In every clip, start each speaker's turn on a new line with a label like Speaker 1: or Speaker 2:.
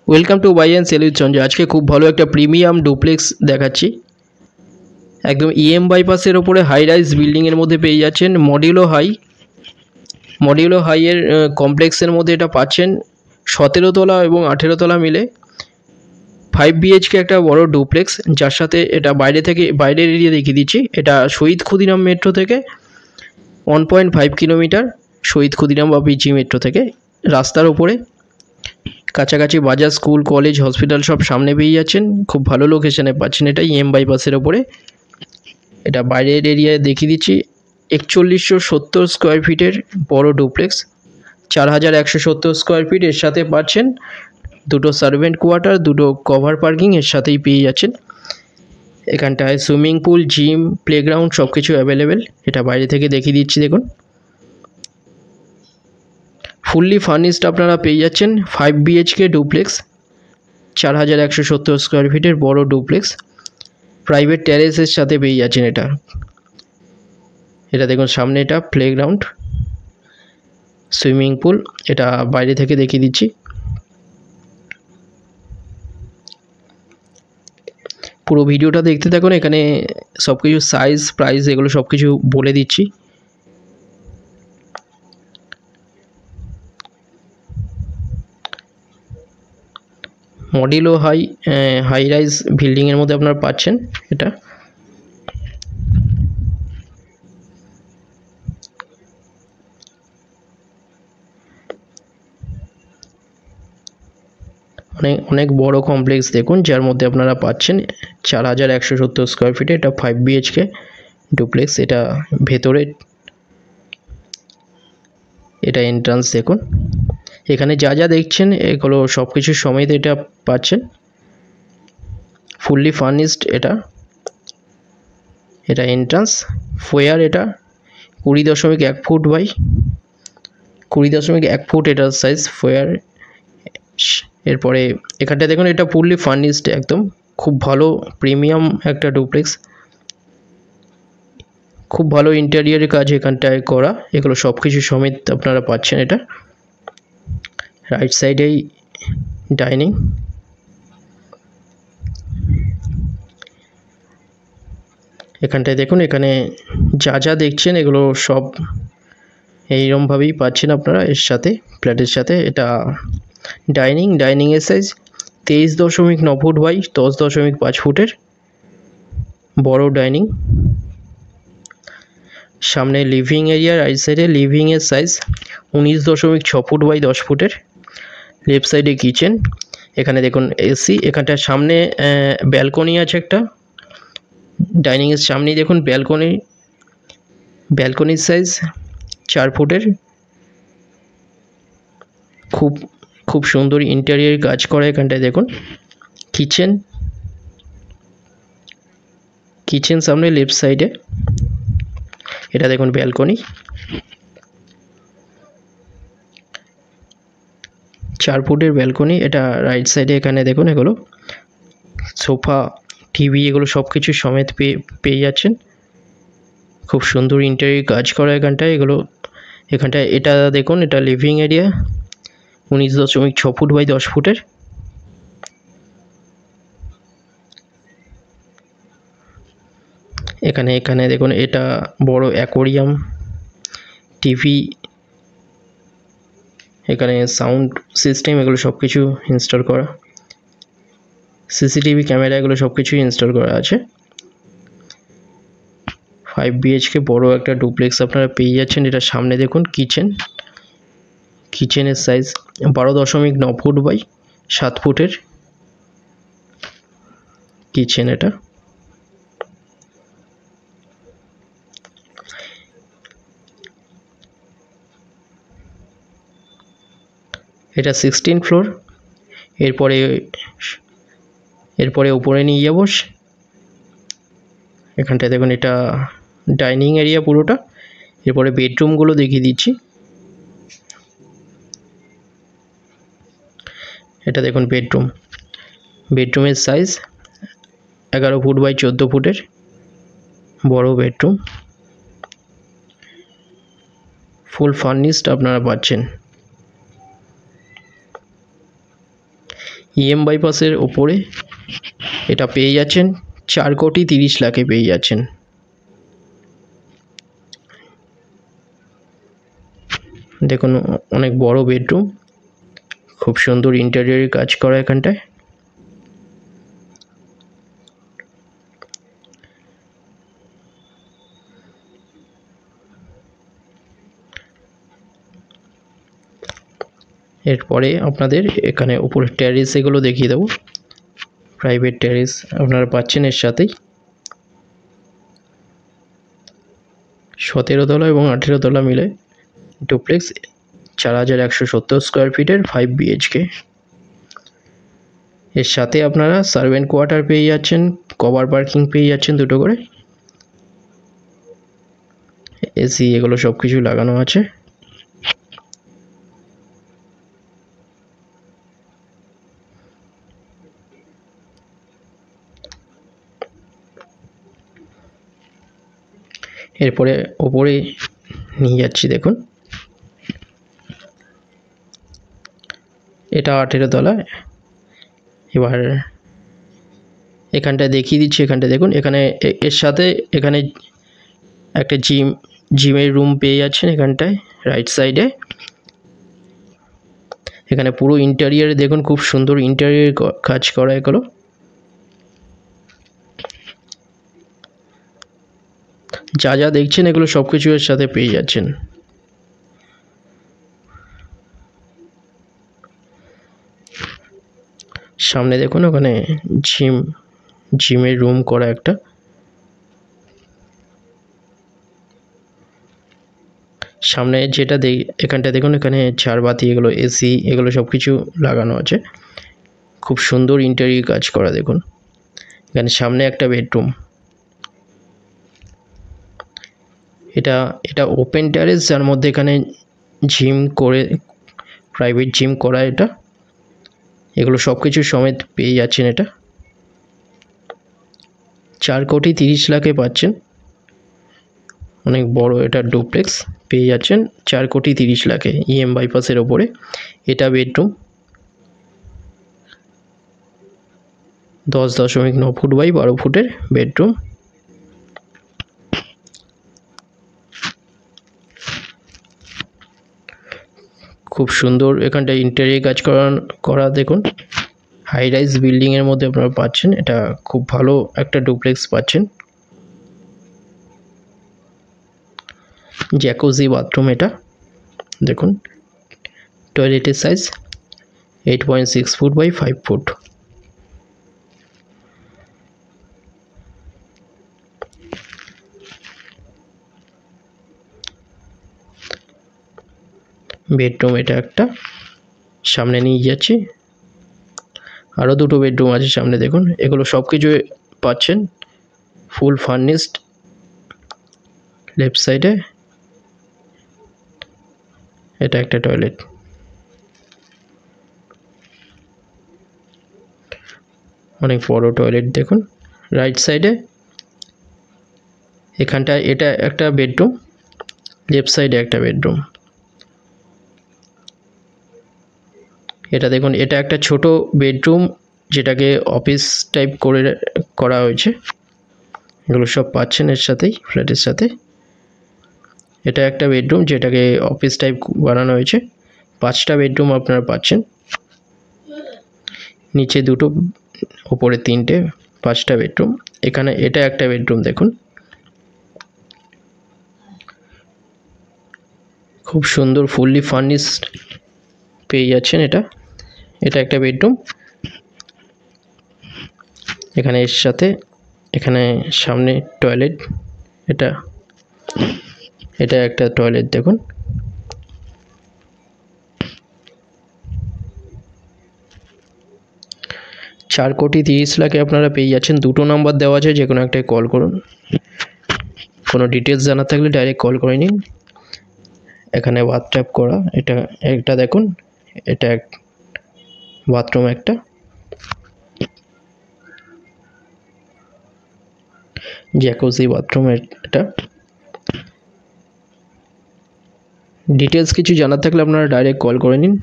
Speaker 1: Welcome to buy and sell with Sanjay. আজকে খুব ভালো একটা প্রিমিয়াম ডুপ্লেক্স দেখাচ্ছি। একদম বাইপাসের ওপরে হাই রাইজ বিল্ডিংয়ের মধ্যে পেয়ে যাচ্ছেন। মডিউলো হাইয়ের কমপ্লেক্সের মধ্যে এটা পাচ্ছেন 17 তলা এবং 18 তলা মিলে 5 বিএইচকে একটা বড় ডুপ্লেক্স, যার সাথে এটা বাইরের এরিয়া দেখিয়ে দিচ্ছি। এটা শহীদ ক্ষুদিরাম মেট্রো থেকে 1.5 কিলোমিটার, শহীদ ক্ষুদিরাম বা পিজি মেট্রো থেকে রাস্তার ওপরে, কাছাকাছি বাজার, স্কুল, কলেজ, হসপিটাল সব সামনে পেয়ে যাচ্ছেন। খুব ভালো লোকেশানে পাচ্ছেন এটা বাইপাসের ওপরে। এটা বাইরের এরিয়ায় দেখিয়ে দিচ্ছি। 4170 স্কোয়ার ফিটের বড় ডুপ্লেক্স, 4170 স্কোয়ার ফিট। এর সাথে পাচ্ছেন দুটো সার্ভেন্ট কোয়ার্টার, দুটো কভার পার্কিং এর সাথেই পেয়ে যাচ্ছেন। এখানটায় সুইমিং পুল, জিম, প্লেগ্রাউন্ড সব কিছু অ্যাভেলেবেল। এটা বাইরে থেকে দেখিয়ে দিচ্ছি, দেখুন। ফুললি ফার্নিশড আপনারা পেয়ে যাচ্ছেন 5 বিএইচকে ডুপ্লেক্স, 4170 স্কোয়ার ফিটের বড় ডুপ্লেক্স, প্রাইভেট টেরেসের সাথে পেয়ে যাচ্ছেন এটা দেখুন সামনে, এটা প্লেগ্রাউন্ড, সুইমিং পুল। এটা বাইরে থেকে দেখিয়ে দিচ্ছি। পুরো ভিডিওটা দেখতে থাকুন, এখানে সব কিছু সাইজ, প্রাইস এগুলো সব কিছু বলে দিচ্ছি। মডিউলো হাই রাইজ বিল্ডিংয়ের মধ্যে আপনারা পাচ্ছেন এটা। অনেক বড় কমপ্লেক্স দেখুন, যার মধ্যে আপনারা পাচ্ছেন 4170 স্কোয়ার ফিটে এটা 5 বিএইচকে ডুপ্লেক্স। এটা ভেতরে, এটা এন্ট্রান্স দেখুন। এখানে যা যা দেখছেন এগুলো সব কিছু সমেত এটা পাচ্ছেন, ফুললি ফার্নিশড। এটা এন্ট্রান্স ফোয়ার, এটা 20.1 ফুট বাই 20.1 ফুট এটার সাইজ ফোয়ার। এরপরে এখানটা দেখুন, এটা ফুললি ফার্নিশড, একদম খুব ভালো প্রিমিয়াম একটা ডুপ্লেক্স। খুব ভালো ইন্টেরিয়ারের কাজ এখানটায় করা, এগুলো সব কিছু সমেত আপনারা পাচ্ছেন এটা। রাইট সাইডেই ডাইনিং, এখানটায় দেখুন। এখানে যা যা দেখছেন এগুলো সব এইরকমভাবেই পাচ্ছেন আপনারা এর সাথে, ফ্ল্যাটের সাথে। এটা ডাইনিংয়ের সাইজ 23.9 ফুট বাই 10.5 ফুটের বড় ডাইনিং। সামনে লিভিং এরিয়া, রাইট সাইডে লিভিংয়ের সাইজ 19.6 ফুট বাই 10 ফুটের। লেফট সাইডে কিচেন, এখানে দেখুন এসি। এখানটার সামনে ব্যালকনি আছে একটা, ডাইনিংয়ের সামনেই দেখুন ব্যালকনির সাইজ 4 ফুটের। খুব সুন্দর ইন্টেরিয়ার কাজ করা এখানটায় দেখুন। কিচেন সামনে লেফট সাইডে, এটা দেখুন ব্যালকনি, 4 ফুটের ব্যালকনি। এটা রাইট সাইডে, এখানে দেখুন এগুলো সোফা, টিভি এগুলো সব কিছু সমেত পেয়ে যাচ্ছেন। খুব সুন্দর ইন্টেরিয়ার কাজ করা এখানটায় এটা দেখুন, এটা লিভিং এরিয়া 19.6 ফুট বাই 10 ফুটের। এখানে দেখুন, এটা বড় অ্যাকোরিয়াম, টিভি, এখানে সাউন্ড সিস্টেম এগুলো সব কিছু ইনস্টল করা, সিসিটিভি ক্যামেরা এগুলো সব কিছুই ইনস্টল করা আছে। 5 বিএইচকে বড় একটা ডুপ্লেক্স আপনারা পেয়ে যাচ্ছেন। এটা সামনে দেখুন কিচেনের সাইজ 12.9 ফুট বাই 7 ফুটের কিচেন। এটা 16 ফ্লোর। এরপরে উপরে নিয়ে যাব। এখানটায় দেখুন, এটা ডাইনিং এরিয়া পুরোটা। এরপরে বেডরুমগুলো দেখিয়ে দিচ্ছি। এটা দেখুন বেডরুমের সাইজ 11 ফুট বাই 14 ফুটের বড় বেডরুম, ফুল ফার্নিশড আপনারা পাচ্ছেন। EM বাইপাসের ওপরে এটা পেয়ে যাচ্ছেন 4,30,00,000 পেয়ে যাচ্ছেন। দেখুন অনেক বড় বেডরুম, খুব সুন্দর ইন্টেরিয়রের কাজ করা এখানটায়। এরপরে আপনাদের এখানে উপরে টেরেস এগুলো দেখিয়ে দেবো। প্রাইভেট টেরেস আপনারা পাচ্ছেন এর সাথেই। 17 তলা এবং 18 তলা মিলে ডুপ্লেক্স, 4170 স্কোয়ার ফিটের 5 BHK। এর সাথে আপনারা সার্ভেন্ট কোয়ার্টার পেয়ে যাচ্ছেন, কভার পার্কিং পেয়ে যাচ্ছেন দুটো করে, এসি এগুলো সব কিছু লাগানো আছে। এরপরে ওপরে নিয়ে যাচ্ছি, দেখুন এটা 18 তলা। এবার এখানটায় দেখিয়ে দিচ্ছি, এখানটায় দেখুন, এখানে এর সাথে এখানে একটা জিমের রুম পেয়ে যাচ্ছেন এখানটায় রাইট সাইডে। এখানে পুরো ইন্টেরিয়ারে দেখুন খুব সুন্দর ইন্টেরিয়র কাজ করা এগুলো। যা যা দেখছেন এগুলো সব কিছু এর সাথে পেয়ে যাচ্ছেন। সামনে দেখুন ওখানে জিমের রুম করা একটা। সামনে যেটা এখানটা দেখুন, এখানে ঝাড়বাতি এগুলো, এসি এগুলো সব কিছু লাগানো আছে, খুব সুন্দর ইন্টেরিয়র কাজ করা। দেখুন এখানে সামনে একটা বেডরুম, এটা ওপেন টেরেস, যার মধ্যে এখানে জিম করে, প্রাইভেট জিম করা এটা, এগুলো সব কিছু সমেত পেয়ে যাচ্ছেন। এটা 4,30,00,000 পাচ্ছেন, অনেক বড় এটা ডুপ্লেক্স পেয়ে যাচ্ছেন 4,30,00,000 EM বাইপাসের ওপরে। এটা বেডরুম 10.9 ফুট বাই 12 ফুটের বেডরুম। খুব সুন্দর এখানটা ইন্টেরিয়র কাজ করা দেখুন। হাই রাইজ বিল্ডিংয়ের মধ্যে আপনারা পাচ্ছেন, এটা খুব ভালো একটা ডুপ্লেক্স পাচ্ছেন। জ্যাকুজি বাথরুম এটা দেখুন, টয়লেটের size 8.6 foot by 5 foot. Bedroom এটা একটা, সামনে নিয়ে যাচ্ছি, আরও দুটো বেডরুম আছে সামনে দেখুন। এগুলো সব কিছু পাচ্ছেন ফুল ফার্নিশড। লেফট সাইডে এটা একটা টয়লেট, অনেক বড় টয়লেট দেখুন। রাইট সাইডে এখানটা এটা একটা বেডরুম, লেফট সাইডে একটা বেডরুম। এটা দেখুন, এটা একটা ছোট বেডরুম, যেটাকে অফিস টাইপ করা হয়েছে। এগুলো সব পাচ্ছেন এর সাথেই, ফ্ল্যাটের সাথে। এটা একটা বেডরুম যেটাকে অফিস টাইপ বানানো হয়েছে। 5টা বেডরুম আপনারা পাচ্ছেন, নিচে দুটো, উপরে 3টে, 5টা বেডরুম। এখানে এটা একটা বেডরুম দেখুন, খুব সুন্দর ফুললি ফার্নিশড পেয়ে যাচ্ছেন। এটা একটা বেডরুম। এখানে এর সাথে এখানে সামনে টয়লেট, এটা একটা টয়লেট দেখুন। $4,30,00,000 আপনারা পেয়ে যাচ্ছেন। দুটো নাম্বার দেওয়া আছে, যে কোনো একটাই কল করুন। কোনো ডিটেলস জানার থাকলে ডাইরেক্ট কল করে নিন। এখানে বাথটাব করা, এটা দেখুন, এটা বাথরুম একটা। জ্যাকুজি বাথরুম এটা। ডিটেলস কিছু জানার থাকলে আপনারা ডাইরেক্ট কল করে নিন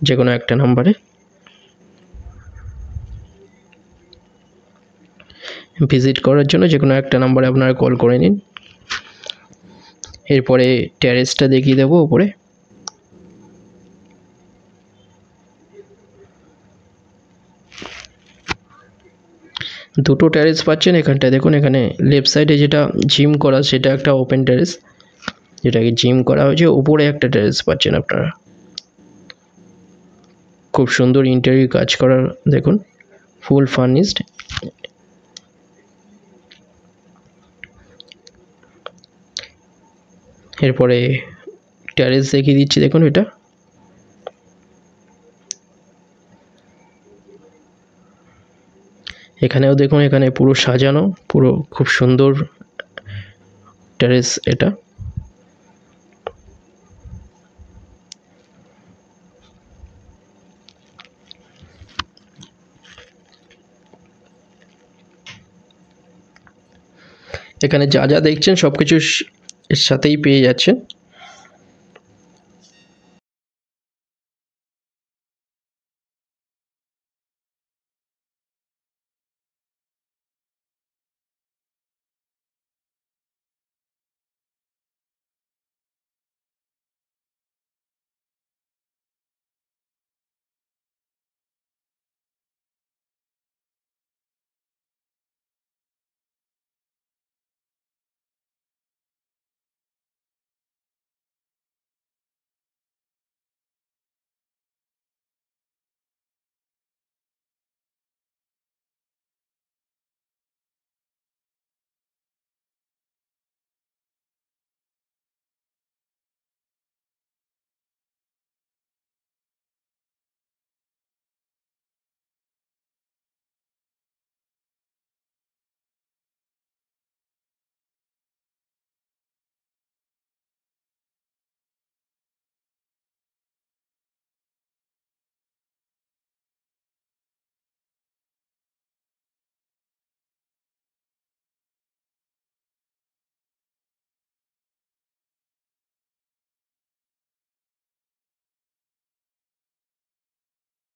Speaker 1: যে কোনো একটা নাম্বারে। ভিজিট করার জন্য যে কোনো একটা নাম্বারে আপনারা কল করে নিন। এরপরে টেরেসটা দেখিয়ে দেবো ওপরে। দুটো টেরেস পাচ্ছেন এখানটায়। দেখুন এখানে লেফট সাইডে যেটা জিম করা সেটা একটা ওপেন টেরেস, যেটাকে জিম করা হয়েছে। উপরে একটা টেরেস পাচ্ছেন আপনারা, খুব সুন্দর ইন্টেরিয়র কাজ করার, দেখুন ফুল ফার্নিশড। এরপরে টেরেস দেখিয়ে দিচ্ছি, দেখুন এটা এখানেও দেখুন, এখানে পুরো সাজানো, পুরো খুব সুন্দর টেরেস এটা। এখানে যা যা দেখছেন সব কিছু এর সাথেই পেয়ে যাচ্ছেন।